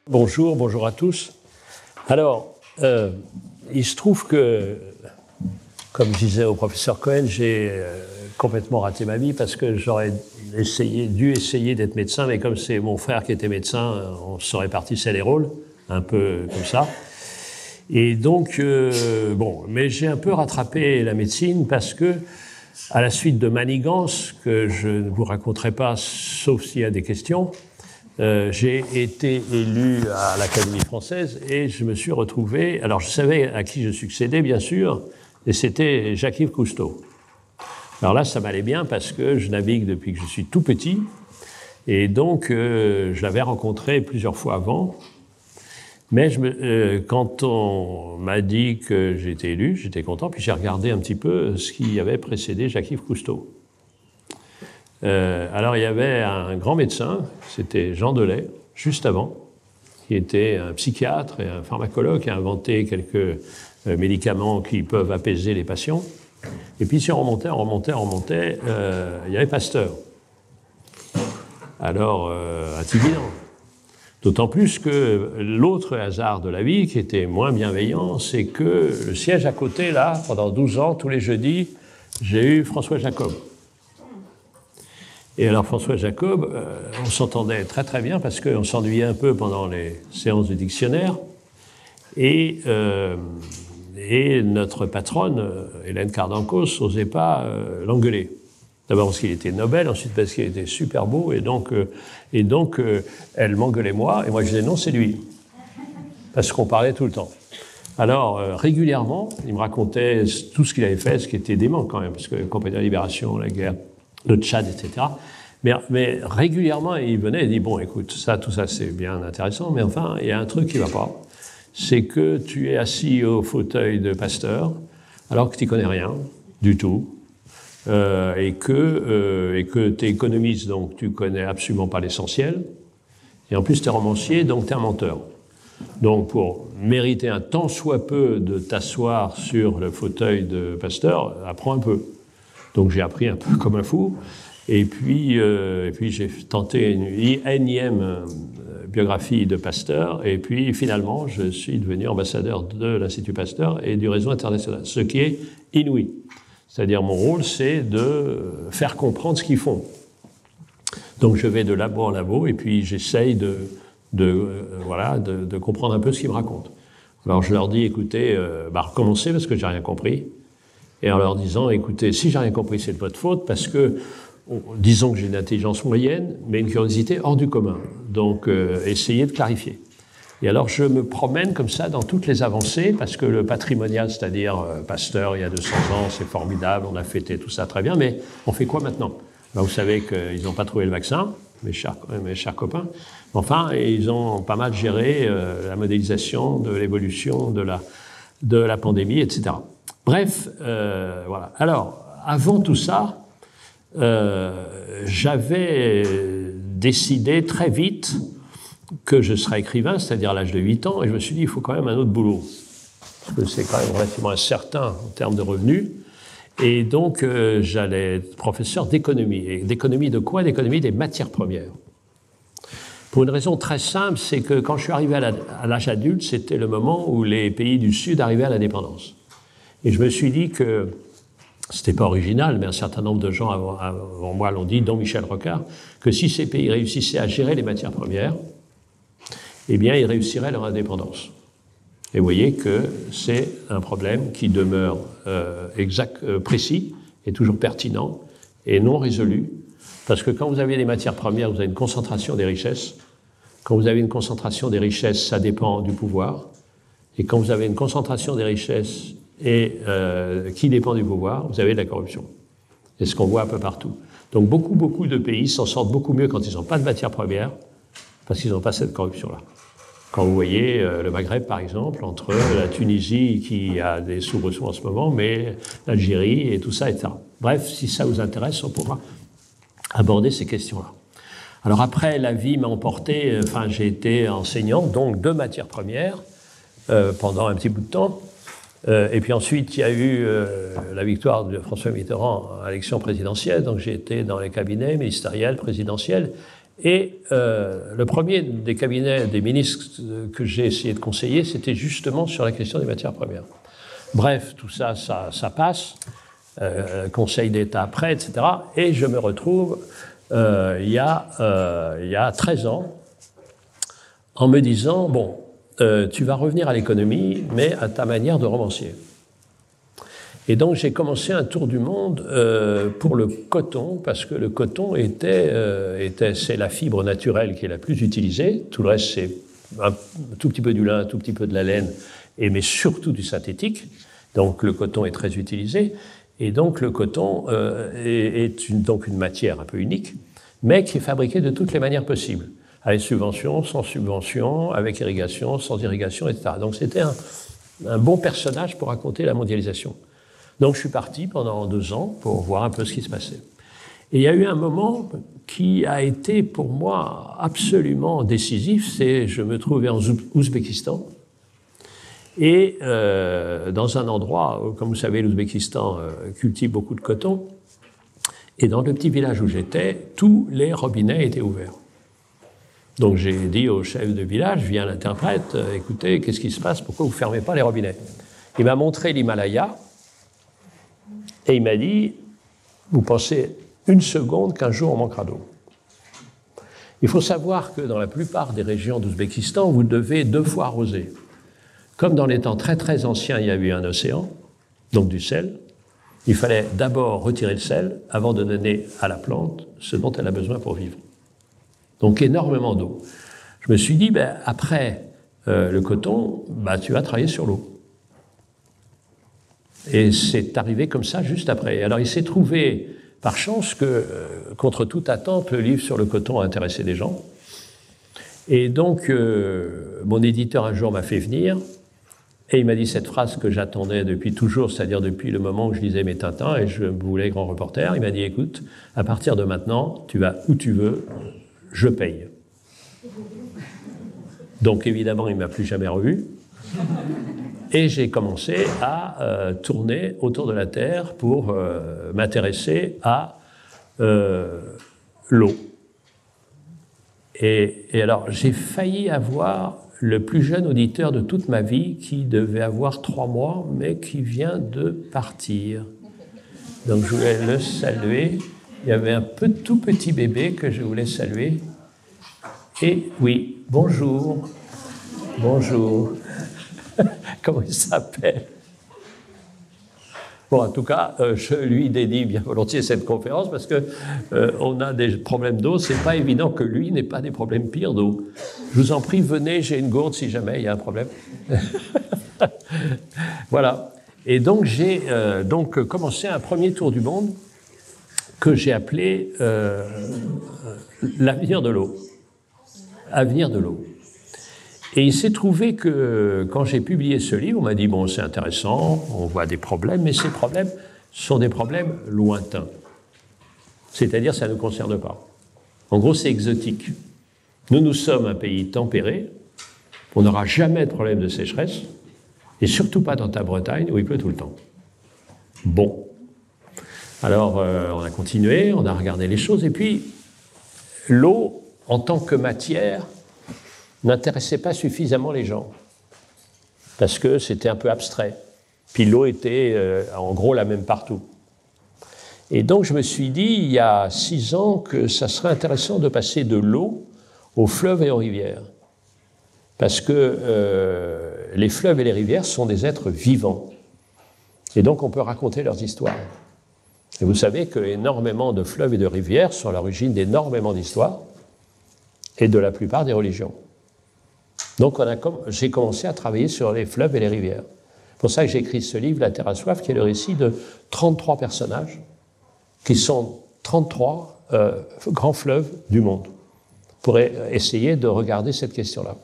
Bonjour, bonjour à tous. Alors, il se trouve que, comme je disais au professeur Cohen, j'ai complètement raté ma vie parce que j'aurais dû essayer d'être médecin, mais comme c'est mon frère qui était médecin, on se répartissait les rôles, un peu comme ça. Et donc, bon, mais j'ai un peu rattrapé la médecine parce que, à la suite de manigances que je ne vous raconterai pas, sauf s'il y a des questions, j'ai été élu à l'Académie française et je me suis retrouvé... Alors, je savais à qui je succédais, bien sûr, et c'était Jacques-Yves Cousteau. Alors là, ça m'allait bien parce que je navigue depuis que je suis tout petit, et donc je l'avais rencontré plusieurs fois avant. Mais quand on m'a dit que j'étais élu, j'étais content, puis j'ai regardé un petit peu ce qui avait précédé Jacques-Yves Cousteau. Alors, il y avait un grand médecin, c'était Jean Delay, juste avant, qui était un psychiatre et un pharmacologue qui a inventé quelques médicaments qui peuvent apaiser les patients. Et puis, si on remontait, il y avait Pasteur. Alors, intimidant. D'autant plus que l'autre hasard de la vie, qui était moins bienveillant, c'est que le siège à côté, là, pendant 12 ans, tous les jeudis, j'ai eu François Jacob. Et alors François Jacob, on s'entendait très très bien parce qu'on s'ennuyait un peu pendant les séances du dictionnaire. Et notre patronne, Hélène Cardancos, n'osait pas l'engueuler. D'abord parce qu'il était Nobel, ensuite parce qu'il était super beau, et donc elle m'engueulait moi, et moi je disais non, c'est lui. Parce qu'on parlait tout le temps. Alors, régulièrement, il me racontait tout ce qu'il avait fait, ce qui était dément quand même, parce que la Compagnie de la Libération, la guerre, le Tchad, etc. Mais régulièrement, il venait et dit, bon, écoute, tout ça, c'est bien intéressant, mais enfin, il y a un truc qui ne va pas. C'est que tu es assis au fauteuil de Pasteur, alors que tu n'y connais rien du tout, et que tu es économiste, donc tu ne connais absolument pas l'essentiel, et en plus, tu es romancier, donc tu es un menteur. Donc, pour mériter un tant soit peu de t'asseoir sur le fauteuil de Pasteur, apprends un peu. Donc j'ai appris un peu comme un fou, et puis j'ai tenté une énième biographie de Pasteur, et puis finalement je suis devenu ambassadeur de l'Institut Pasteur et du réseau international, ce qui est inouï. C'est-à-dire mon rôle, c'est de faire comprendre ce qu'ils font. Donc je vais de labo en labo, et puis j'essaye de comprendre un peu ce qu'ils me racontent. Alors je leur dis, écoutez, recommencez parce que j'ai rien compris. Et en leur disant, écoutez, si j'ai rien compris, c'est de votre faute, parce que, disons que j'ai une intelligence moyenne, mais une curiosité hors du commun. Donc, essayez de clarifier. Et alors, je me promène comme ça dans toutes les avancées, parce que le patrimonial, c'est-à-dire Pasteur, il y a 200 ans, c'est formidable, on a fêté tout ça très bien, mais on fait quoi maintenant? Ben, vous savez qu'ils n'ont pas trouvé le vaccin, mes chers copains. Enfin, ils ont pas mal géré la modélisation de l'évolution de la pandémie, etc. Bref, voilà. Alors, avant tout ça, j'avais décidé très vite que je serais écrivain, c'est-à-dire à l'âge de 8 ans, et je me suis dit, il faut quand même un autre boulot. Parce que c'est quand même relativement incertain en termes de revenus. Et donc, j'allais être professeur d'économie. Et d'économie de quoi? D'économie des matières premières. Pour une raison très simple, c'est que quand je suis arrivé à l'âge adulte, c'était le moment où les pays du Sud arrivaient à l'indépendance. Et je me suis dit que, c'était pas original, mais un certain nombre de gens avant moi l'ont dit, dont Michel Rocard, que si ces pays réussissaient à gérer les matières premières, eh bien, ils réussiraient leur indépendance. Et vous voyez que c'est un problème qui demeure précis et toujours pertinent et non résolu, parce que quand vous avez des matières premières, vous avez une concentration des richesses. Quand vous avez une concentration des richesses, ça dépend du pouvoir. Et quand vous avez une concentration des richesses et qui dépend du pouvoir, vous avez de la corruption. C'est ce qu'on voit un peu partout. Donc beaucoup de pays s'en sortent beaucoup mieux quand ils n'ont pas de matières premières, parce qu'ils n'ont pas cette corruption-là. Quand vous voyez le Maghreb, par exemple, entre la Tunisie, qui a des soubresauts en ce moment, mais l'Algérie et tout ça, etc. Bref, si ça vous intéresse, on pourra aborder ces questions-là. Alors après, la vie m'a emporté, j'ai été enseignant, donc de matières premières, pendant un petit bout de temps. Et puis ensuite, il y a eu la victoire de François Mitterrand à l'élection présidentielle, donc j'ai été dans les cabinets ministériels, présidentiels, Et le premier des cabinets des ministres que j'ai essayé de conseiller, c'était justement sur la question des matières premières. Bref, tout ça, ça passe, Conseil d'État après, etc. Et je me retrouve il y a 13 ans en me disant, bon, tu vas revenir à l'économie, mais à ta manière de romancier. Et donc j'ai commencé un tour du monde pour le coton, parce que le coton c'est la fibre naturelle qui est la plus utilisée. Tout le reste, c'est un tout petit peu du lin, un tout petit peu de la laine, mais surtout du synthétique. Donc le coton est très utilisé. Et donc le coton est donc une matière un peu unique, mais qui est fabriquée de toutes les manières possibles. Avec subvention, sans subvention, avec irrigation, sans irrigation, etc. Donc c'était un bon personnage pour raconter la mondialisation. Donc je suis parti pendant 2 ans pour voir un peu ce qui se passait. Et il y a eu un moment qui a été pour moi absolument décisif, c'est je me trouvais en Ouzbékistan et dans un endroit où, comme vous savez, l'Ouzbékistan cultive beaucoup de coton, et dans le petit village où j'étais, tous les robinets étaient ouverts. Donc j'ai dit au chef de village, via l'interprète, écoutez, qu'est-ce qui se passe, pourquoi vous ne fermez pas les robinets? Il m'a montré l'Himalaya, et il m'a dit, vous pensez une seconde qu'un jour on manquera d'eau. Il faut savoir que dans la plupart des régions d'Ouzbékistan, vous devez 2 fois arroser. Comme dans les temps très très anciens, il y a eu un océan, donc du sel, il fallait d'abord retirer le sel avant de donner à la plante ce dont elle a besoin pour vivre. Donc énormément d'eau. Je me suis dit, après le coton, tu vas travailler sur l'eau. Et c'est arrivé comme ça juste après. Alors il s'est trouvé par chance que, contre toute attente, le livre sur le coton a intéressé des gens. Et donc mon éditeur un jour m'a fait venir et il m'a dit cette phrase que j'attendais depuis toujours, c'est-à-dire depuis le moment où je lisais mes Tintins et je voulais grand reporter. Il m'a dit, écoute, à partir de maintenant, tu vas où tu veux, je paye. Donc évidemment, il ne m'a plus jamais revu. Et j'ai commencé à tourner autour de la Terre pour m'intéresser à l'eau. Et alors, j'ai failli avoir le plus jeune auditeur de toute ma vie qui devait avoir 3 mois, mais qui vient de partir. Donc je voulais le saluer. Il y avait un tout petit bébé que je voulais saluer. Et oui, bonjour. Bonjour. Comment il s'appelle? Bon, en tout cas, je lui dédie bien volontiers cette conférence parce que on a des problèmes d'eau. C'est pas évident que lui n'ait pas des problèmes pires d'eau. Je vous en prie, venez, j'ai une gourde si jamais il y a un problème. Voilà. Et donc j'ai commencé un premier tour du monde que j'ai appelé l'avenir de l'eau. Avenir de l'eau. Et il s'est trouvé que quand j'ai publié ce livre, on m'a dit, bon, c'est intéressant, on voit des problèmes, mais ces problèmes sont des problèmes lointains. C'est-à-dire, ça ne nous concerne pas. En gros, c'est exotique. Nous sommes un pays tempéré, on n'aura jamais de problème de sécheresse, et surtout pas dans ta Bretagne où il pleut tout le temps. Bon. Alors, on a continué, on a regardé les choses, et puis, l'eau, en tant que matière, n'intéressait pas suffisamment les gens, parce que c'était un peu abstrait. Puis l'eau était, en gros, la même partout. Et donc, je me suis dit, il y a 6 ans, que ça serait intéressant de passer de l'eau aux fleuves et aux rivières. Parce que les fleuves et les rivières sont des êtres vivants. Et donc, on peut raconter leurs histoires. Et vous savez qu'énormément de fleuves et de rivières sont à l'origine d'énormément d'histoires et de la plupart des religions. Donc, j'ai commencé à travailler sur les fleuves et les rivières. C'est pour ça que j'ai écrit ce livre, La Terre à soif, qui est le récit de 33 personnages, qui sont 33 grands fleuves du monde, pour essayer de regarder cette question-là.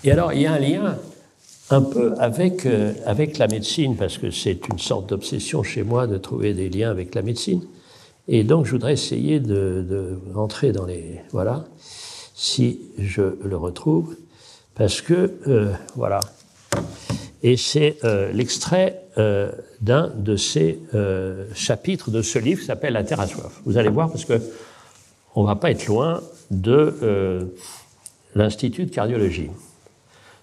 Et alors, il y a un lien un peu avec la médecine, parce que c'est une sorte d'obsession chez moi de trouver des liens avec la médecine. Et donc, je voudrais essayer de rentrer dans les... Voilà, si je le retrouve, parce que, voilà. Et c'est l'extrait d'un de ces chapitres de ce livre qui s'appelle « La Terre à soif ». Vous allez voir, parce que on ne va pas être loin de l'Institut de cardiologie.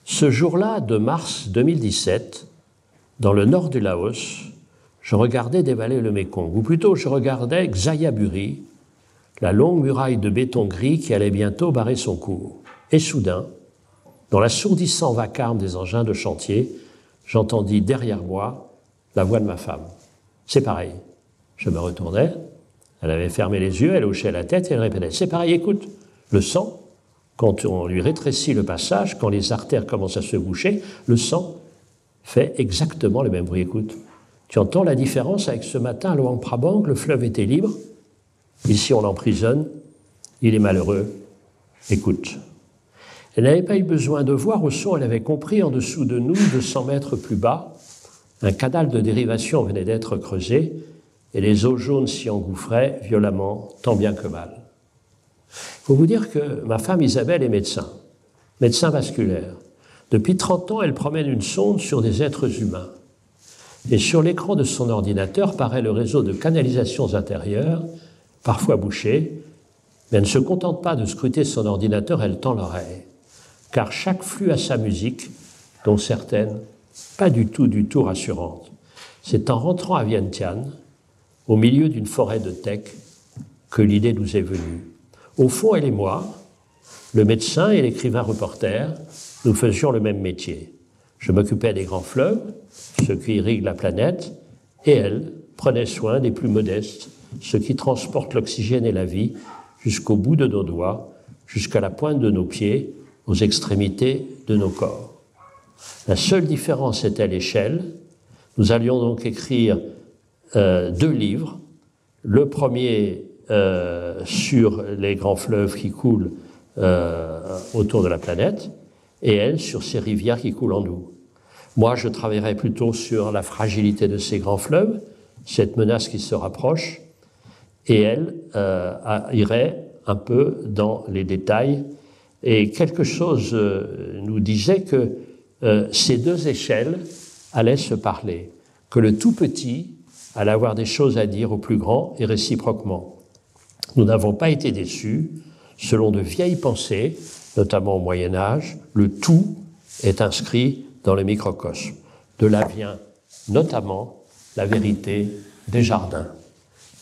Ce jour-là de mars 2017, dans le nord du Laos, je regardais dévaler le Mékong, ou plutôt je regardais Xayaburi, la longue muraille de béton gris qui allait bientôt barrer son cours. Et soudain, dans l'assourdissant vacarme des engins de chantier, j'entendis derrière moi la voix de ma femme. C'est pareil. Je me retournais, elle avait fermé les yeux, elle hochait la tête et elle répétait. C'est pareil, écoute, le sang, quand on lui rétrécit le passage, quand les artères commencent à se boucher, le sang fait exactement le même bruit. Écoute, tu entends la différence avec ce matin à Luang Prabang, le fleuve était libre, ici on l'emprisonne, il est malheureux, écoute. Elle n'avait pas eu besoin de voir, au son elle avait compris en dessous de nous, 200 mètres plus bas, un canal de dérivation venait d'être creusé et les eaux jaunes s'y engouffraient violemment, tant bien que mal. Il faut vous dire que ma femme Isabelle est médecin vasculaire. Depuis 30 ans, elle promène une sonde sur des êtres humains. Et sur l'écran de son ordinateur paraît le réseau de canalisations intérieures, parfois bouché, mais elle ne se contente pas de scruter son ordinateur, elle tend l'oreille. Car chaque flux a sa musique, dont certaines pas du tout rassurantes. C'est en rentrant à Vientiane, au milieu d'une forêt de teck, que l'idée nous est venue. Au fond, elle et moi, le médecin et l'écrivain reporter, nous faisions le même métier. Je m'occupais des grands fleuves, ceux qui irriguent la planète, et elle prenait soin des plus modestes, ceux qui transportent l'oxygène et la vie jusqu'au bout de nos doigts, jusqu'à la pointe de nos pieds, aux extrémités de nos corps. La seule différence était l'échelle. Nous allions donc écrire 2 livres. Le premier sur les grands fleuves qui coulent autour de la planète, et elle sur ces rivières qui coulent en nous. Moi, je travaillerais plutôt sur la fragilité de ces grands fleuves, cette menace qui se rapproche, et elle irait un peu dans les détails. Et quelque chose nous disait que ces 2 échelles allaient se parler, que le tout petit allait avoir des choses à dire au plus grand et réciproquement. Nous n'avons pas été déçus. Selon de vieilles pensées, notamment au Moyen-Âge, le tout est inscrit dans le microcosme. De là vient notamment la vérité des jardins.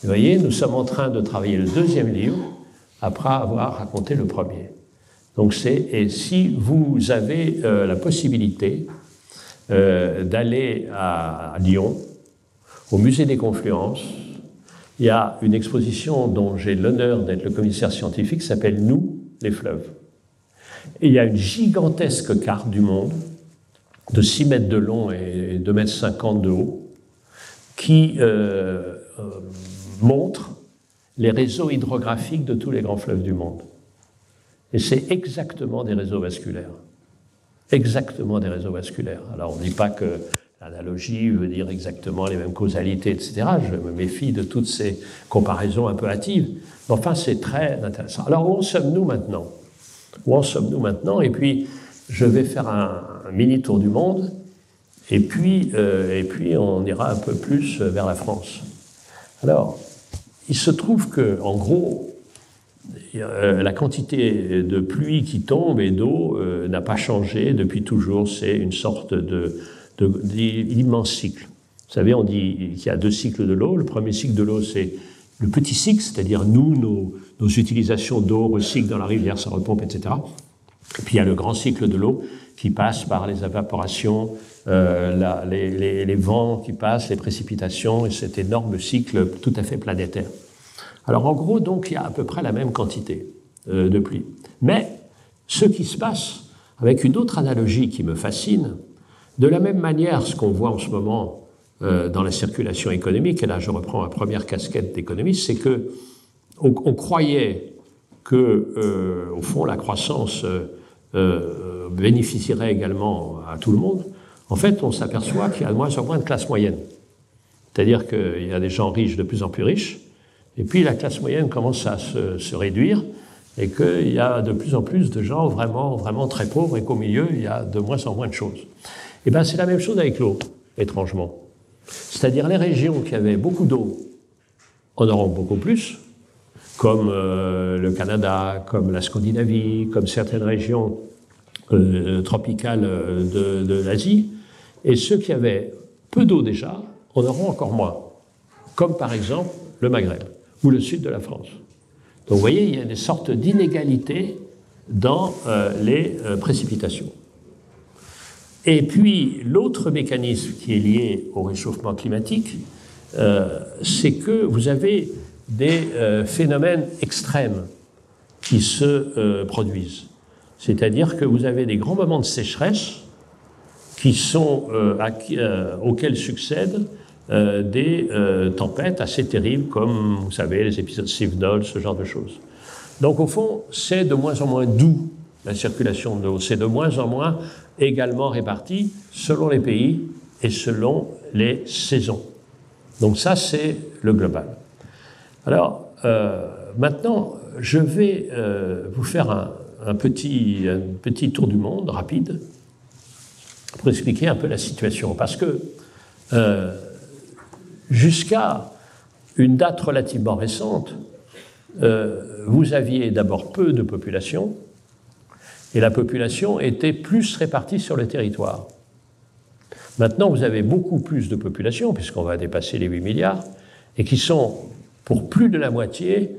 Vous voyez, nous sommes en train de travailler le 2e livre après avoir raconté le premier. Donc et si vous avez la possibilité d'aller à Lyon, au musée des Confluences, il y a une exposition dont j'ai l'honneur d'être le commissaire scientifique qui s'appelle « Nous, les fleuves ». Et il y a une gigantesque carte du monde de 6 mètres de long et 2,50 mètres de haut qui montre les réseaux hydrographiques de tous les grands fleuves du monde. Et c'est exactement des réseaux vasculaires. Exactement des réseaux vasculaires. Alors on ne dit pas que l'analogie veut dire exactement les mêmes causalités, etc. Je me méfie de toutes ces comparaisons un peu hâtives. Mais enfin, c'est très intéressant. Alors, où en sommes-nous maintenant? Où en sommes-nous maintenant? Et puis, je vais faire un mini tour du monde, et puis on ira un peu plus vers la France. Alors, il se trouve que, en gros, la quantité de pluie qui tombe et d'eau n'a pas changé depuis toujours. C'est une sorte d'immense cycle. Vous savez, on dit qu'il y a 2 cycles de l'eau. Le premier cycle de l'eau, c'est le petit cycle, c'est-à-dire nos utilisations d'eau, recycle dans la rivière, ça repompe, etc. Et puis il y a le grand cycle de l'eau qui passe par les évaporations, les vents qui passent, les précipitations, et cet énorme cycle tout à fait planétaire. Alors en gros, donc, il y a à peu près la même quantité de pluie. Mais ce qui se passe, avec une autre analogie qui me fascine, de la même manière, ce qu'on voit en ce moment dans la circulation économique, et là je reprends ma première casquette d'économiste, c'est que on croyait que, au fond, la croissance bénéficierait également à tout le monde. En fait, on s'aperçoit qu'il y a de moins en moins de classe moyenne. C'est-à-dire qu'il y a des gens riches de plus en plus riches, et puis la classe moyenne commence à se réduire, et qu'il y a de plus en plus de gens vraiment, vraiment très pauvres, et qu'au milieu, il y a de moins en moins de choses. Et bien, c'est la même chose avec l'eau, étrangement. C'est-à-dire les régions qui avaient beaucoup d'eau en auront beaucoup plus, comme le Canada, comme la Scandinavie, comme certaines régions tropicales de l'Asie. Et ceux qui avaient peu d'eau déjà en auront encore moins, comme par exemple le Maghreb ou le sud de la France. Donc vous voyez, il y a des sortes d'inégalités dans les précipitations. Et puis l'autre mécanisme qui est lié au réchauffement climatique, c'est que vous avez des phénomènes extrêmes qui se produisent. C'est-à-dire que vous avez des grands moments de sécheresse auxquels succèdent des tempêtes assez terribles, comme, vous savez, les épisodes Sivnol, ce genre de choses. Donc, au fond, c'est de moins en moins doux, la circulation de l'eau. C'est de moins en moins également réparti selon les pays et selon les saisons. Donc ça, c'est le global. Alors, maintenant, je vais vous faire un petit tour du monde rapide pour expliquer un peu la situation. Parce que jusqu'à une date relativement récente, vous aviez d'abord peu de population, et la population était plus répartie sur le territoire. Maintenant, vous avez beaucoup plus de population, puisqu'on va dépasser les 8 milliards, et qui sont, pour plus de la moitié,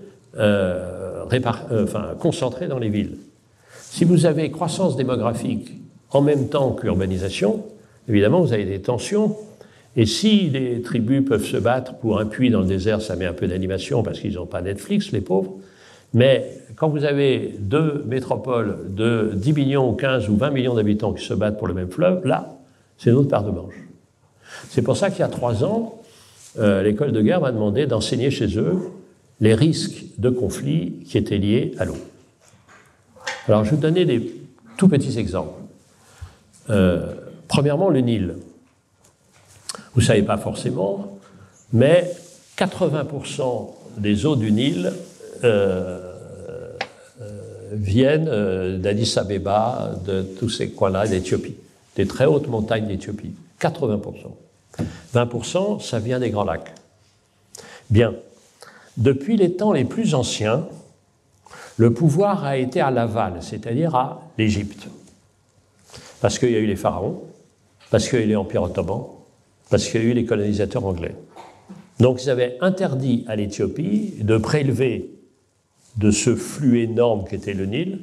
concentrés dans les villes. Si vous avez croissance démographique en même temps qu'urbanisation, évidemment, vous avez des tensions. Et si les tribus peuvent se battre pour un puits dans le désert, ça met un peu d'animation parce qu'ils n'ont pas Netflix, les pauvres. Mais quand vous avez deux métropoles de 10 millions, 15 ou 20 millions d'habitants qui se battent pour le même fleuve, là, c'est une autre paire de manches. C'est pour ça qu'il y a 3 ans, l'école de guerre m'a demandé d'enseigner chez eux les risques de conflits qui étaient liés à l'eau. Alors, je vais vous donner des tout petits exemples. Premièrement, le Nil. Vous ne savez pas forcément, mais 80% des eaux du Nil viennent d'Addis Abeba, de tous ces coins-là, d'Éthiopie, des très hautes montagnes d'Éthiopie. 80%. 20%, ça vient des Grands Lacs. Bien. Depuis les temps les plus anciens, le pouvoir a été à l'aval, c'est-à-dire à l'Égypte. Parce qu'il y a eu les pharaons, parce qu'il y a eu l'Empire ottoman, parce qu'il y a eu les colonisateurs anglais. Donc ils avaient interdit à l'Éthiopie de prélever de ce flux énorme qu'était le Nil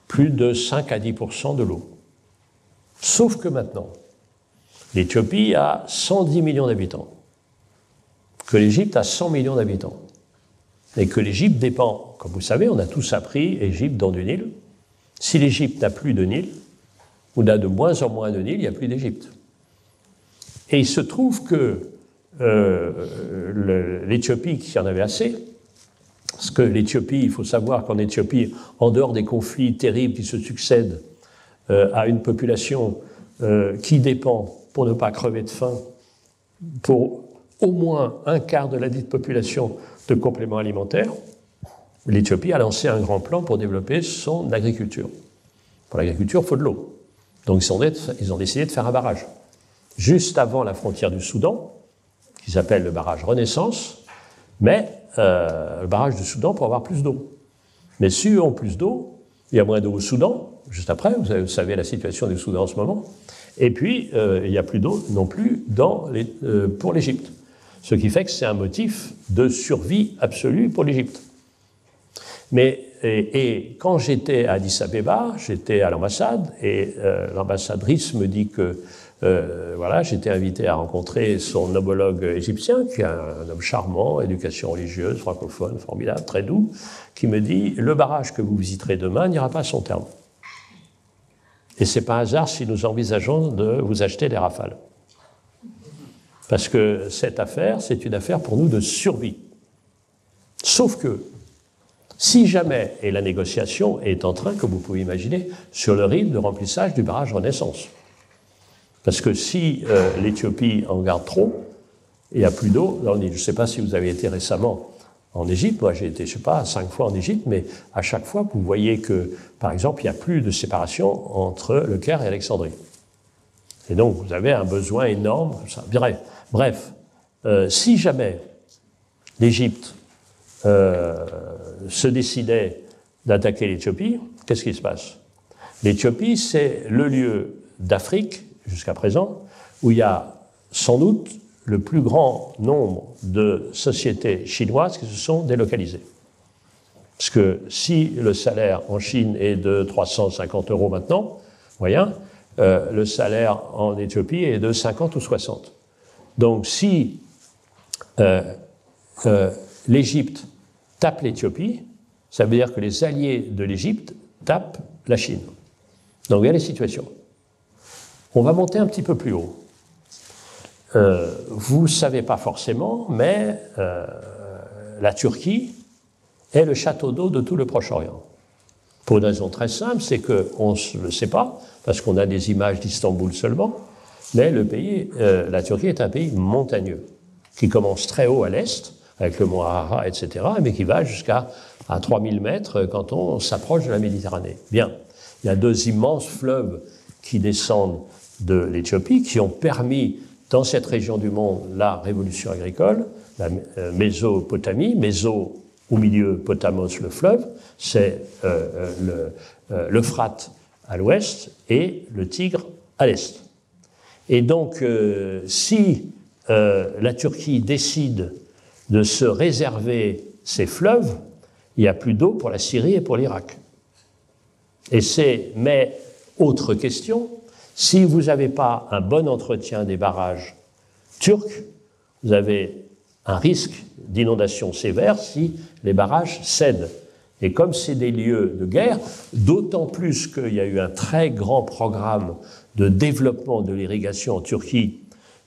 plus de 5 à 10% de l'eau. Sauf que maintenant, l'Éthiopie a 110 millions d'habitants, que l'Égypte a 100 millions d'habitants, et que l'Égypte dépend, comme vous savez, on a tous appris Égypte dans du Nil. Si l'Égypte n'a plus de Nil, ou n'a de moins en moins de Nil, il n'y a plus d'Égypte. Et il se trouve que l'Éthiopie, qui en avait assez, parce que l'Éthiopie, il faut savoir qu'en Éthiopie, en dehors des conflits terribles qui se succèdent, à une population qui dépend, pour ne pas crever de faim, pour au moins un quart de la dite population de compléments alimentaires, l'Éthiopie a lancé un grand plan pour développer son agriculture. Pour l'agriculture, il faut de l'eau. Donc ils ont décidé de faire un barrage. Juste avant la frontière du Soudan, qui s'appelle le barrage Renaissance, mais le barrage du Soudan pour avoir plus d'eau. Mais si eux ont plus d'eau, il y a moins d'eau au Soudan, juste après, vous savez la situation du Soudan en ce moment, et puis il n'y a plus d'eau non plus pour l'Égypte. Ce qui fait que c'est un motif de survie absolue pour l'Égypte. Et quand j'étais à Addis Abeba, j'étais à l'ambassade, et l'ambassadrice me dit que j'étais invité à rencontrer son homologue égyptien, qui est un homme charmant, éducation religieuse, francophone, formidable, très doux, qui me dit « Le barrage que vous visiterez demain n'ira pas à son terme. Et ce n'est pas un hasard si nous envisageons de vous acheter des Rafales. Parce que cette affaire, c'est une affaire pour nous de survie. Sauf que, si jamais, et la négociation est en train, comme vous pouvez imaginer, sur le rythme de remplissage du barrage Renaissance. Parce que si l'Éthiopie en garde trop, il n'y a plus d'eau dans le Nil. Je ne sais pas si vous avez été récemment en Égypte. Moi, j'ai été, 5 fois en Égypte, mais à chaque fois, vous voyez que, par exemple, il n'y a plus de séparation entre le Caire et Alexandrie. Et donc, vous avez un besoin énorme. Bref, si jamais l'Égypte se décidait d'attaquer l'Éthiopie, qu'est-ce qui se passe? L'Éthiopie, c'est le lieu d'Afrique, jusqu'à présent, où il y a sans doute le plus grand nombre de sociétés chinoises qui se sont délocalisées. Parce que si le salaire en Chine est de 350 € maintenant, moyen, le salaire en Éthiopie est de 50 ou 60. Donc si l'Égypte tape l'Éthiopie, ça veut dire que les alliés de l'Égypte tapent la Chine. Donc il y a les situations. On va monter un petit peu plus haut. Vous ne savez pas forcément, mais la Turquie est le château d'eau de tout le Proche-Orient. Pour une raison très simple, c'est qu'on ne le sait pas, parce qu'on a des images d'Istanbul seulement, mais le pays, la Turquie est un pays montagneux, qui commence très haut à l'est, avec le mont Ararat, etc., mais qui va jusqu'à 3000 mètres quand on s'approche de la Méditerranée. Bien, il y a deux immenses fleuves qui descendent de l'Éthiopie, qui ont permis, dans cette région du monde, la révolution agricole, la Mésopotamie, Méso au milieu, Potamos, le fleuve, c'est l'Euphrate à l'ouest et le Tigre à l'est. Et donc, si la Turquie décide de se réserver ces fleuves, il n'y a plus d'eau pour la Syrie et pour l'Irak. Mais, autre question, si vous n'avez pas un bon entretien des barrages turcs, vous avez un risque d'inondation sévère si les barrages cèdent. Et comme c'est des lieux de guerre, d'autant plus qu'il y a eu un très grand programme de développement de l'irrigation en Turquie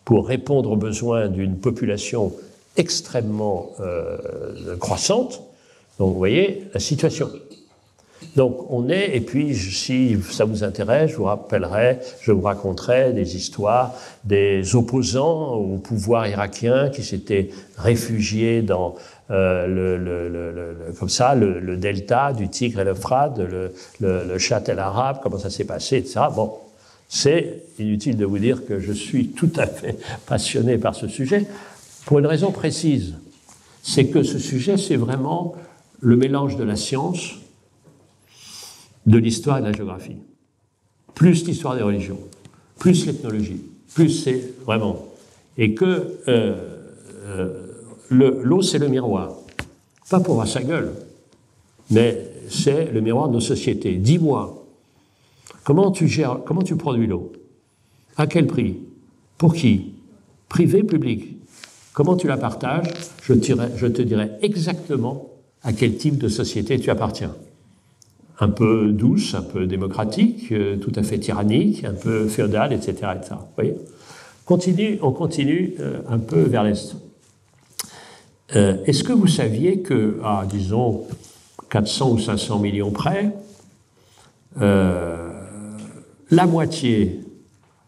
pour répondre aux besoins d'une population extrêmement croissante. Donc vous voyez la situation. Donc on est, et puis si ça vous intéresse, je vous raconterai des histoires des opposants au pouvoir irakien qui s'étaient réfugiés dans comme ça, le delta du Tigre et l'Euphrate, le Châtel arabe, comment ça s'est passé, etc. Bon, c'est inutile de vous dire que je suis tout à fait passionné par ce sujet, pour une raison précise, c'est que ce sujet, c'est vraiment le mélange de la science, de l'histoire et de la géographie, plus l'histoire des religions, plus l'ethnologie, plus c'est vraiment. Et que l'eau, c'est le miroir. Pas pour voir sa gueule, mais c'est le miroir de nos sociétés. Dis-moi, comment tu produis l'eau? À quel prix? Pour qui? Privé, public? Comment tu la partages? Je te dirai exactement à quel type de société tu appartiens. Un peu douce, un peu démocratique, tout à fait tyrannique, un peu féodale, etc. etc. Vous voyez? On continue un peu vers l'est. Est-ce que vous saviez que, disons, 400 ou 500 millions près, la moitié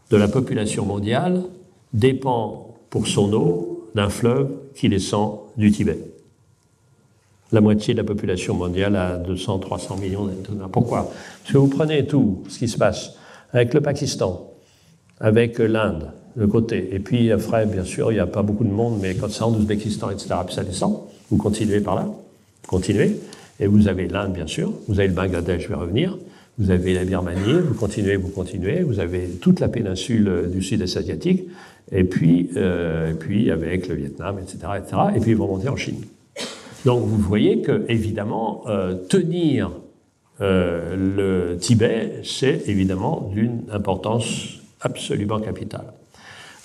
de la population mondiale dépend pour son eau d'un fleuve qui descend du Tibet? La moitié de la population mondiale a 200-300 millions d'habitants. Pourquoi? Parce que vous prenez tout ce qui se passe avec le Pakistan, avec l'Inde, de côté, et puis après, bien sûr, il n'y a pas beaucoup de monde, mais quand ça en Ouzbékistan, etc., puis ça descend, vous continuez par là, continuez, et vous avez l'Inde, bien sûr, vous avez le Bangladesh, je vais revenir, vous avez la Birmanie, vous continuez, vous avez toute la péninsule du sud-est asiatique, et puis avec le Vietnam, etc., et puis vous remontez en Chine. Donc vous voyez que, évidemment, tenir le Tibet, c'est évidemment d'une importance absolument capitale.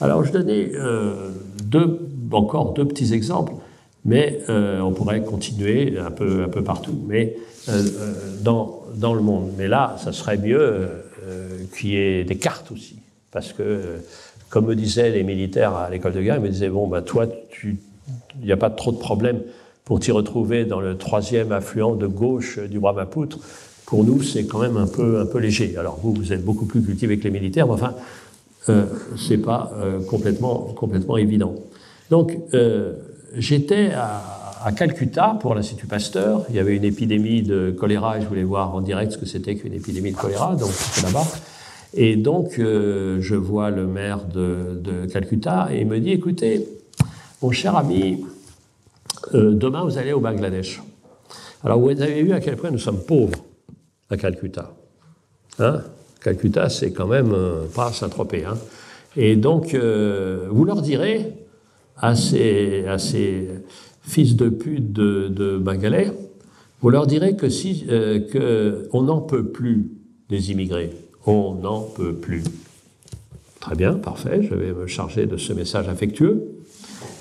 Alors je donnais encore deux petits exemples, mais on pourrait continuer un peu partout, mais dans le monde. Mais là, ça serait mieux qu'il y ait des cartes aussi, parce que, comme me disaient les militaires à l'école de guerre, ils me disaient, bon, toi, il n'y a pas trop de problème pour t'y retrouver dans le 3e affluent de gauche du Brahmapoutre. Pour nous, c'est quand même un peu léger. Alors vous êtes beaucoup plus cultivé que les militaires, mais enfin, c'est pas complètement évident. Donc, j'étais à Calcutta pour l'Institut Pasteur. Il y avait une épidémie de choléra et je voulais voir en direct ce que c'était qu'une épidémie de choléra, donc j'étais là-bas. Et donc, je vois le maire de Calcutta et il me dit, écoutez, mon cher ami, demain vous allez au Bangladesh. Alors vous avez vu à quel point nous sommes pauvres à Calcutta. Hein? Calcutta, c'est quand même pas Saint-Tropez. Hein? Et donc, vous leur direz à ces fils de pute de Bengalais, vous leur direz que on n'en peut plus des immigrés. On n'en peut plus. Très bien, parfait, je vais me charger de ce message affectueux.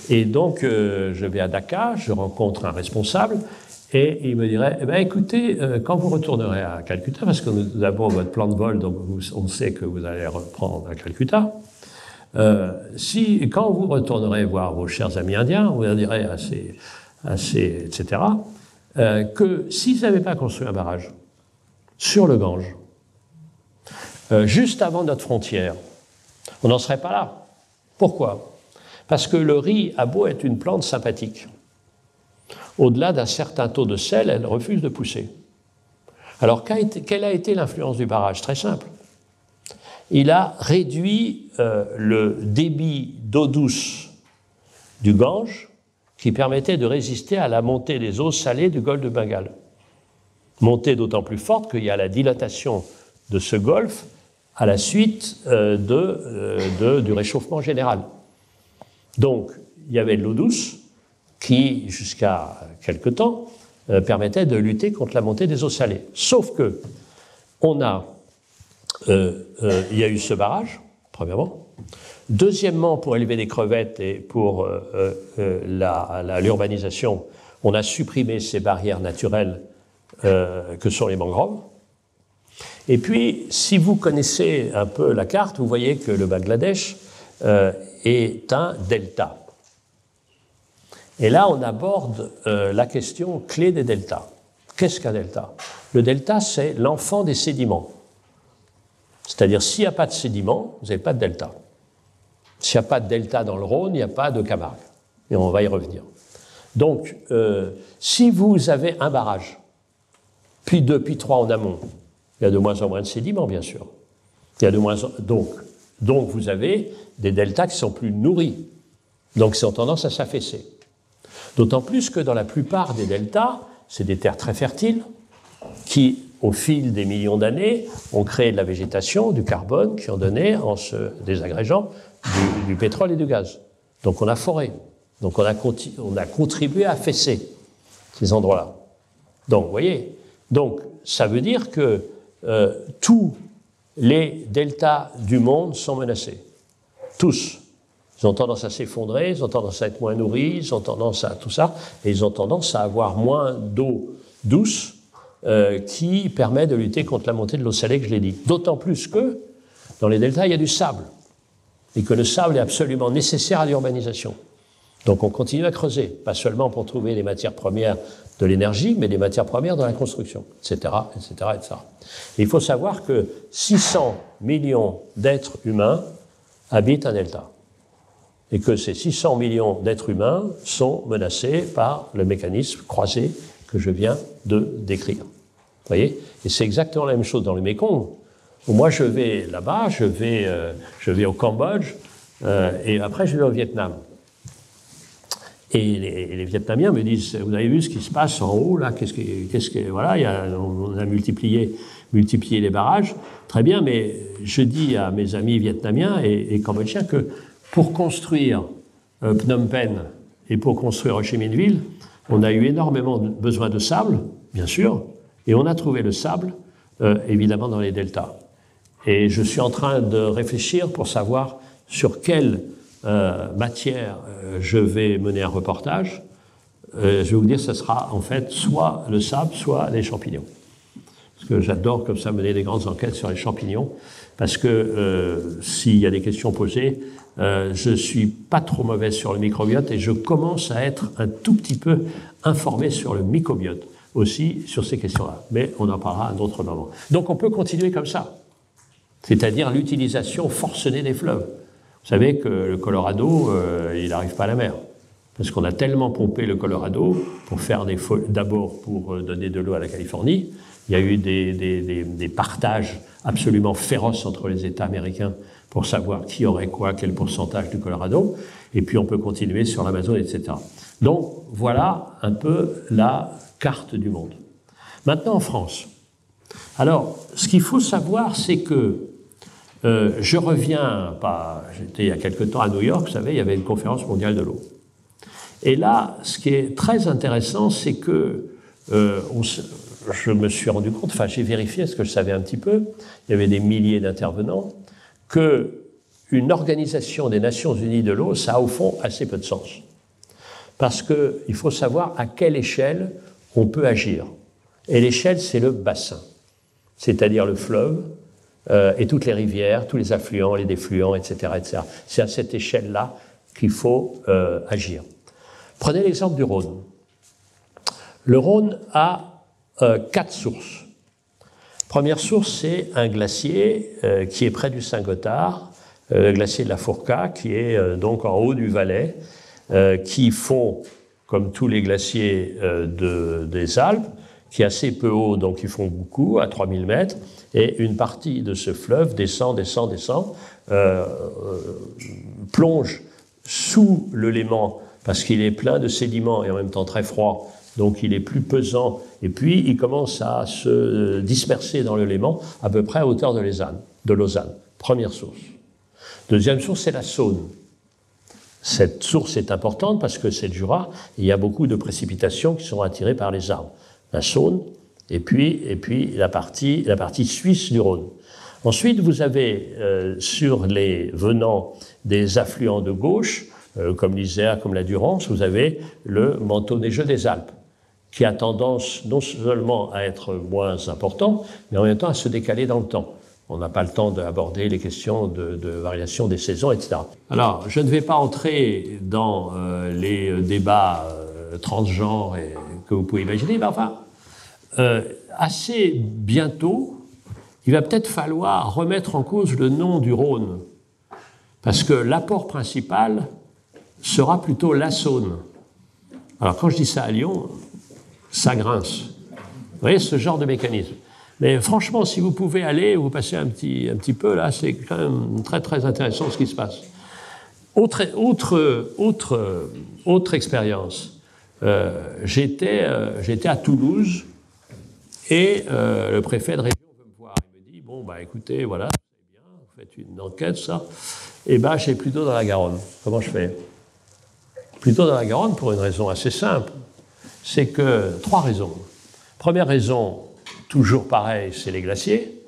Et donc, je vais à Dhaka, je rencontre un responsable, et il me dirait, eh bien, écoutez, quand vous retournerez à Calcutta, parce que nous avons votre plan de vol, donc on sait que vous allez reprendre à Calcutta, quand vous retournerez voir vos chers amis indiens, vous leur direz etc., que s'ils n'avaient pas construit un barrage sur le Gange, juste avant notre frontière, on n'en serait pas là. Pourquoi? Parce que le riz a beau être une plante sympathique. Au-delà d'un certain taux de sel, elle refuse de pousser. Alors, quelle a été l'influence du barrage? Très simple. Il a réduit le débit d'eau douce du Gange qui permettait de résister à la montée des eaux salées du golfe de Bengale. Montée d'autant plus forte qu'il y a la dilatation de ce golfe à la suite du réchauffement général. Donc, il y avait de l'eau douce qui, jusqu'à quelque temps, permettait de lutter contre la montée des eaux salées. Sauf que il y a eu ce barrage, premièrement. Deuxièmement, pour élever des crevettes et pour l'urbanisation, on a supprimé ces barrières naturelles que sont les mangroves. Et puis, si vous connaissez un peu la carte, vous voyez que le Bangladesh est un delta. Et là, on aborde la question clé des deltas. Qu'est-ce qu'un delta? Le delta, c'est l'enfant des sédiments. C'est-à-dire, s'il n'y a pas de sédiments, vous n'avez pas de delta. S'il n'y a pas de delta dans le Rhône, il n'y a pas de Camargue. Et on va y revenir. Donc, si vous avez un barrage, puis 2, puis 3 en amont, il y a de moins en moins de sédiments, bien sûr. Il y a de moins en... Donc, vous avez des deltas qui sont plus nourris. Donc, ils ont tendance à s'affaisser. D'autant plus que dans la plupart des deltas, c'est des terres très fertiles qui, au fil des millions d'années, ont créé de la végétation, du carbone, qui ont donné, en se désagrégeant, du pétrole et du gaz. Donc on a foré. Donc on a contribué à affaisser ces endroits-là. Donc, vous voyez, donc ça veut dire que tous les deltas du monde sont menacés. Tous. Ils ont tendance à s'effondrer, ils ont tendance à être moins nourris, ils ont tendance à tout ça, et ils ont tendance à avoir moins d'eau douce qui permet de lutter contre la montée de l'eau salée que je l'ai dit. D'autant plus que dans les deltas, il y a du sable, et que le sable est absolument nécessaire à l'urbanisation. Donc on continue à creuser, pas seulement pour trouver les matières premières de l'énergie, mais des matières premières dans la construction, etc., etc., etc. Et il faut savoir que 600 millions d'êtres humains habitent un delta. Et que ces 600 millions d'êtres humains sont menacés par le mécanisme croisé que je viens de décrire. Vous voyez? Et c'est exactement la même chose dans le Mékong. Moi, je vais là-bas, je vais au Cambodge, et après, je vais au Vietnam. Et les Vietnamiens me disent, vous avez vu ce qui se passe en haut, là, voilà, on a multiplié les barrages. Très bien, mais je dis à mes amis vietnamiens et cambodgiens que pour construire Phnom Penh et pour construire Ho Chi Minh Ville, on a eu énormément besoin de sable, bien sûr, et on a trouvé le sable, évidemment, dans les deltas. Et je suis en train de réfléchir pour savoir sur quelle matière je vais mener un reportage. Je vais vous dire, ce sera en fait soit le sable, soit les champignons. Parce que j'adore comme ça mener des grandes enquêtes sur les champignons, parce que s'il y a des questions posées, je ne suis pas trop mauvais sur le microbiote et je commence à être un tout petit peu informé sur le mycobiote aussi, sur ces questions-là. Mais on en parlera à un autre moment. Donc on peut continuer comme ça, c'est-à-dire l'utilisation forcenée des fleuves. Vous savez que le Colorado, il n'arrive pas à la mer, parce qu'on a tellement pompé le Colorado pour faire d'abord pour donner de l'eau à la Californie. Il y a eu des partages absolument féroces entre les États américains pour savoir qui aurait quoi, quel pourcentage du Colorado, et puis on peut continuer sur l'Amazone, etc. Donc, voilà un peu la carte du monde. Maintenant, en France. Alors, ce qu'il faut savoir, c'est que je reviens, j'étais il y a quelque temps à New York, vous savez, il y avait une conférence mondiale de l'eau. Et là, ce qui est très intéressant, c'est que je me suis rendu compte, enfin j'ai vérifié ce que je savais un petit peu, il y avait des milliers d'intervenants, qu'une organisation des Nations Unies de l'eau, ça a au fond assez peu de sens. Parce qu'il faut savoir à quelle échelle on peut agir. Et l'échelle, c'est le bassin, c'est-à-dire le fleuve et toutes les rivières, tous les affluents, les défluents, etc. etc. C'est à cette échelle-là qu'il faut agir. Prenez l'exemple du Rhône. Le Rhône a 4 sources. Première source, c'est un glacier qui est près du Saint-Gothard, le glacier de la Fourca, qui est donc en haut du Valais, qui fond, comme tous les glaciers des Alpes, qui est assez peu haut, donc ils font beaucoup, à 3000 mètres, et une partie de ce fleuve descend, plonge sous le Léman, parce qu'il est plein de sédiments et en même temps très froid, donc il est plus pesant, et puis il commence à se disperser dans le Léman, à peu près à hauteur de Lausanne. Première source. Deuxième source, c'est la Saône. Cette source est importante parce que c'est le Jura, et il y a beaucoup de précipitations qui sont attirées par les arbres. La Saône, et puis la partie suisse du Rhône. Ensuite, vous avez sur les venants des affluents de gauche, comme l'Isère, comme la Durance, vous avez le manteau neigeux des Alpes, qui a tendance non seulement à être moins important, mais en même temps à se décaler dans le temps. On n'a pas le temps d'aborder les questions de variation des saisons, etc. Alors, je ne vais pas entrer dans les débats transgenres que vous pouvez imaginer, mais enfin, assez bientôt, il va peut-être falloir remettre en cause le nom du Rhône, parce que l'apport principal sera plutôt la Saône. Alors, quand je dis ça à Lyon, ça grince. Vous voyez, ce genre de mécanisme. Mais franchement, si vous pouvez aller, vous passez un petit peu, là, c'est quand même très, très intéressant ce qui se passe. Autre expérience. J'étais à Toulouse et le préfet de région veut me voir. Il me dit, bon, bah écoutez, voilà, c'est bien, vous faites une enquête, ça. Et ben, j'ai plutôt dans la Garonne. Comment je fais? Plutôt dans la Garonne pour une raison assez simple. C'est que 3 raisons. Première raison, toujours pareil, c'est les glaciers.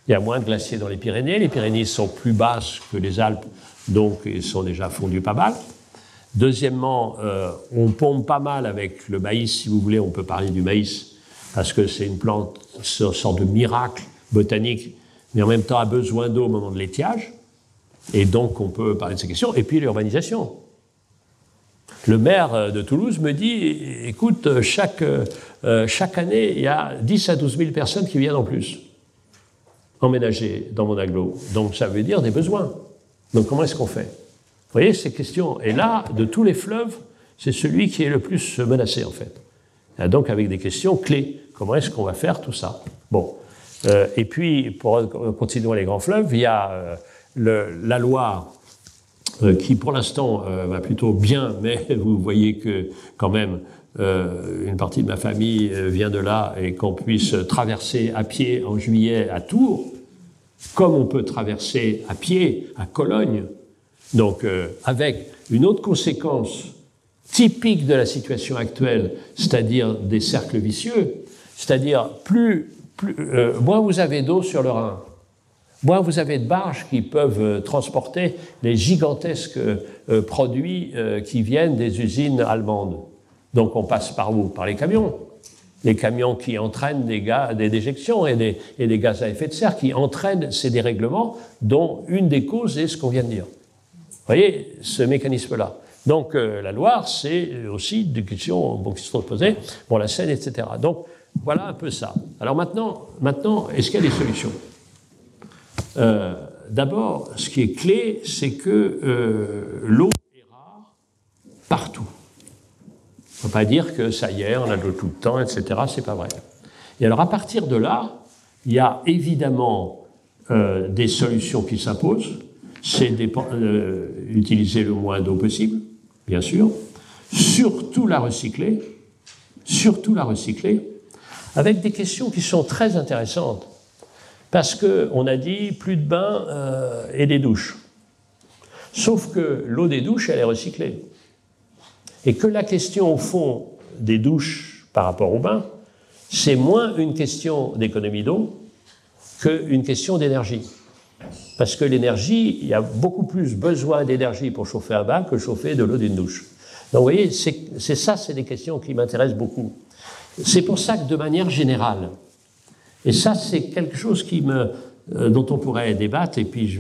Il y a moins de glaciers dans les Pyrénées. Les Pyrénées sont plus basses que les Alpes, donc ils sont déjà fondus pas mal. Deuxièmement, on pompe pas mal avec le maïs, si vous voulez, on peut parler du maïs, parce que c'est une plante, c'est une sorte de miracle botanique, mais en même temps a besoin d'eau au moment de l'étiage. Et donc on peut parler de ces questions. Et puis l'urbanisation. Le maire de Toulouse me dit, écoute, chaque année, il y a 10 à 12 000 personnes qui viennent en plus emménager dans mon agglo. Donc ça veut dire des besoins. Donc comment est-ce qu'on fait? Vous voyez ces questions. Et là, de tous les fleuves, c'est celui qui est le plus menacé en fait. Donc avec des questions clés. Comment est-ce qu'on va faire tout ça? Bon. Et puis, pour continuer les grands fleuves, il y a la Loire, qui pour l'instant va plutôt bien, mais vous voyez que quand même une partie de ma famille vient de là et qu'on puisse traverser à pied en juillet à Tours, comme on peut traverser à pied à Cologne. Donc avec une autre conséquence typique de la situation actuelle, c'est-à-dire des cercles vicieux, c'est-à-dire moins vous avez d'eau sur le Rhin, moins vous avez de barges qui peuvent transporter les gigantesques produits qui viennent des usines allemandes. Donc on passe par où? Par les camions. Les camions qui entraînent des déjections et des gaz à effet de serre qui entraînent ces dérèglements dont une des causes est ce qu'on vient de dire. Vous voyez ce mécanisme-là. Donc la Loire, c'est aussi des questions qui se sont posées, bon, la Seine, etc. Donc voilà un peu ça. Alors maintenant est-ce qu'il y a des solutions? D'abord, ce qui est clé, c'est que l'eau est rare partout. On ne peut pas dire que ça y est, on a de l'eau tout le temps, etc. C'est pas vrai. Et alors à partir de là, il y a évidemment des solutions qui s'imposent. C'est utiliser le moins d'eau possible, bien sûr. surtout la recycler, avec des questions qui sont très intéressantes. Parce qu'on a dit plus de bains et des douches. Sauf que l'eau des douches, elle est recyclée. Et que la question, au fond, des douches par rapport aux bains, c'est moins une question d'économie d'eau qu'une question d'énergie. Parce que l'énergie, il y a beaucoup plus besoin d'énergie pour chauffer un bain que chauffer de l'eau d'une douche. Donc vous voyez, c'est des questions qui m'intéressent beaucoup. C'est pour ça que de manière générale, et ça c'est quelque chose dont on pourrait débattre, et puis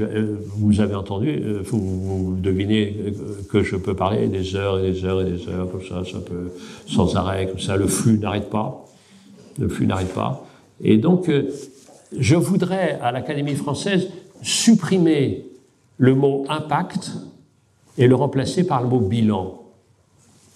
vous avez entendu, vous devinez que je peux parler des heures et des heures et des heures, comme ça peut, sans arrêt, comme ça, le flux n'arrête pas. Et donc, je voudrais, à l'Académie française, supprimer le mot impact et le remplacer par le mot bilan.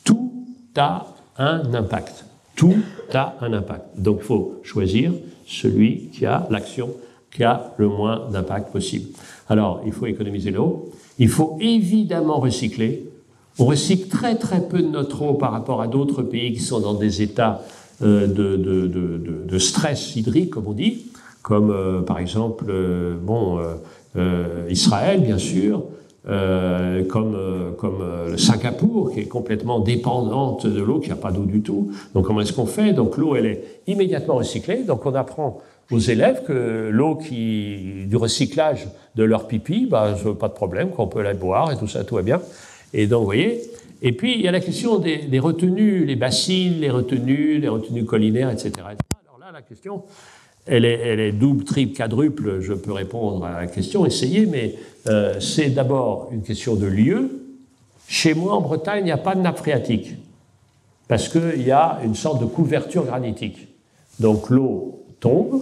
Tout a un impact. Tout a un impact. Donc, il faut choisir celui qui a l'action qui a le moins d'impact possible. Alors, il faut économiser l'eau. Il faut évidemment recycler. On recycle très très peu de notre eau par rapport à d'autres pays qui sont dans des états de stress hydrique, comme on dit, comme par exemple Israël, bien sûr, comme le Singapour, qui est complètement dépendante de l'eau, qui n'a pas d'eau du tout. Donc comment est-ce qu'on fait? Donc l'eau, elle est immédiatement recyclée. Donc on apprend aux élèves que l'eau du recyclage de leur pipi, pas de problème, qu'on peut la boire et tout ça, tout va bien. Et donc, vous voyez, et puis il y a la question des retenues, les bassines, les retenues collinaires, etc. Alors là, la question, elle est double, triple, quadruple, je peux répondre à la question, essayer, mais c'est d'abord une question de lieu. Chez moi, en Bretagne, il n'y a pas de nappe phréatique, parce qu'il y a une sorte de couverture granitique. Donc l'eau tombe,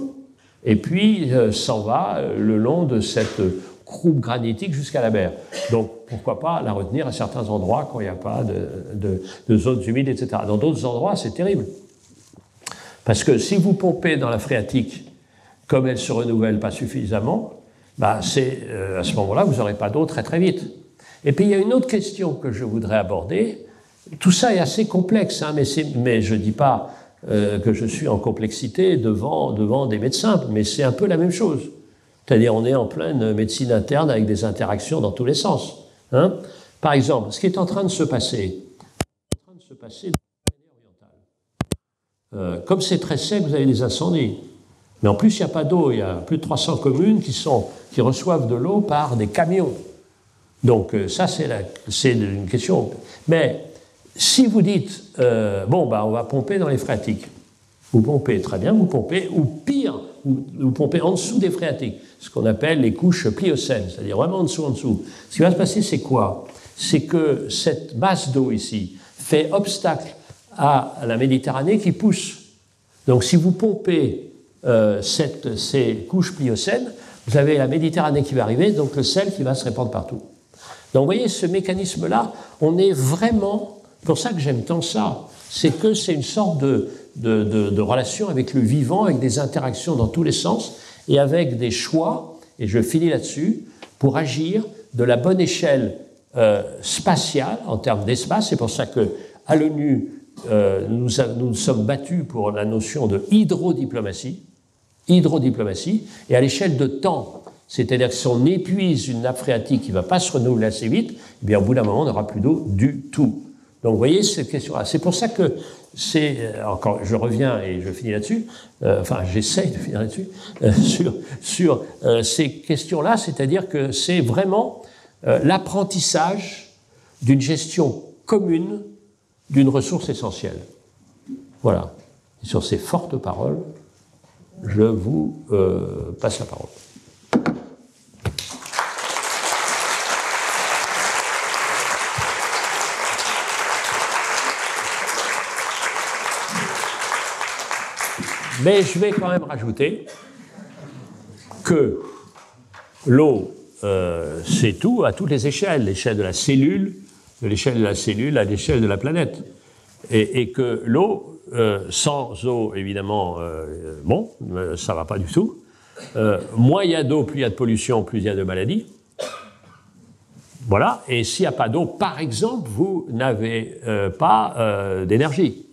et puis s'en va le long de cette croupe granitique jusqu'à la mer. Donc, pourquoi pas la retenir à certains endroits quand il n'y a pas de zones humides, etc. Dans d'autres endroits, c'est terrible. Parce que si vous pompez dans la phréatique, comme elle ne se renouvelle pas suffisamment, à ce moment-là, vous n'aurez pas d'eau très très vite. Et puis, il y a une autre question que je voudrais aborder. Tout ça est assez complexe, hein, mais je ne dis pas que je suis en complexité devant des médecins, mais c'est un peu la même chose. C'est-à-dire, on est en pleine médecine interne avec des interactions dans tous les sens. Hein. Par exemple, ce qui est en train de se passer dans la Pyrénées orientale. Comme c'est très sec, vous avez des incendies. Mais en plus, il n'y a pas d'eau. Il y a plus de 300 communes qui reçoivent de l'eau par des camions. Donc, ça, c'est une question. Mais si vous dites, on va pomper dans les phréatiques, vous pompez très bien, vous pompez, ou pire, vous pompez en dessous des phréatiques, ce qu'on appelle les couches pliocènes, c'est-à-dire vraiment en dessous. Ce qui va se passer, c'est quoi? C'est que cette masse d'eau ici fait obstacle à la Méditerranée qui pousse. Donc si vous pompez ces couches pliocènes, vous avez la Méditerranée qui va arriver, donc le sel qui va se répandre partout. Donc vous voyez, ce mécanisme-là, on est vraiment, pour ça que j'aime tant ça, c'est que c'est une sorte de relation avec le vivant, avec des interactions dans tous les sens, et avec des choix, et je finis là-dessus, pour agir de la bonne échelle spatiale, en termes d'espace. C'est pour ça qu'à l'ONU, nous sommes battus pour la notion de hydrodiplomatie, et à l'échelle de temps. C'est-à-dire que si on épuise une nappe phréatique qui ne va pas se renouveler assez vite, eh bien, au bout d'un moment, on n'aura plus d'eau du tout. Donc, vous voyez cette question-là. C'est pour ça que encore, je reviens et je finis là-dessus, j'essaye de finir là-dessus, sur ces questions-là, c'est-à-dire que c'est vraiment l'apprentissage d'une gestion commune d'une ressource essentielle. Voilà. Et sur ces fortes paroles, je vous passe la parole. Mais je vais quand même rajouter que l'eau, c'est tout à toutes les échelles, l'échelle de la cellule, à l'échelle de la planète. Et que l'eau, sans eau, évidemment, ça ne va pas du tout. Moins il y a d'eau, plus il y a de pollution, plus il y a de maladies. Voilà, et s'il n'y a pas d'eau, par exemple, vous n'avez pas d'énergie.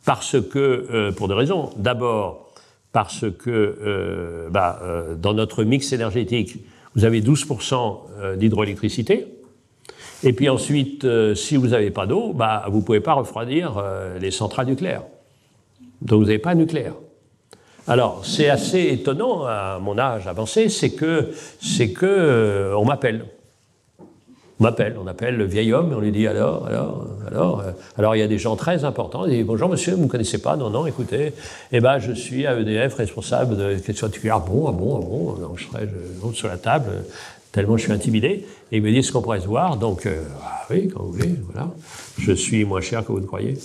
Parce que, pour deux raisons. D'abord, parce que dans notre mix énergétique, vous avez 12% d'hydroélectricité. Et puis ensuite, si vous n'avez pas d'eau, vous ne pouvez pas refroidir les centrales nucléaires. Donc vous n'avez pas de nucléaire. Alors, c'est assez étonnant à mon âge avancé, c'est que on m'appelle. On appelle le vieil homme et on lui dit alors, il y a des gens très importants, ils disent bonjour monsieur, vous ne me connaissez pas, non, écoutez, je suis à EDF, responsable de questions particulières, bon, donc je monte sur la table, tellement je suis intimidé, et ils me disent qu'on pourrait se voir, donc, oui, quand vous voulez, voilà, je suis moins cher que vous ne croyez.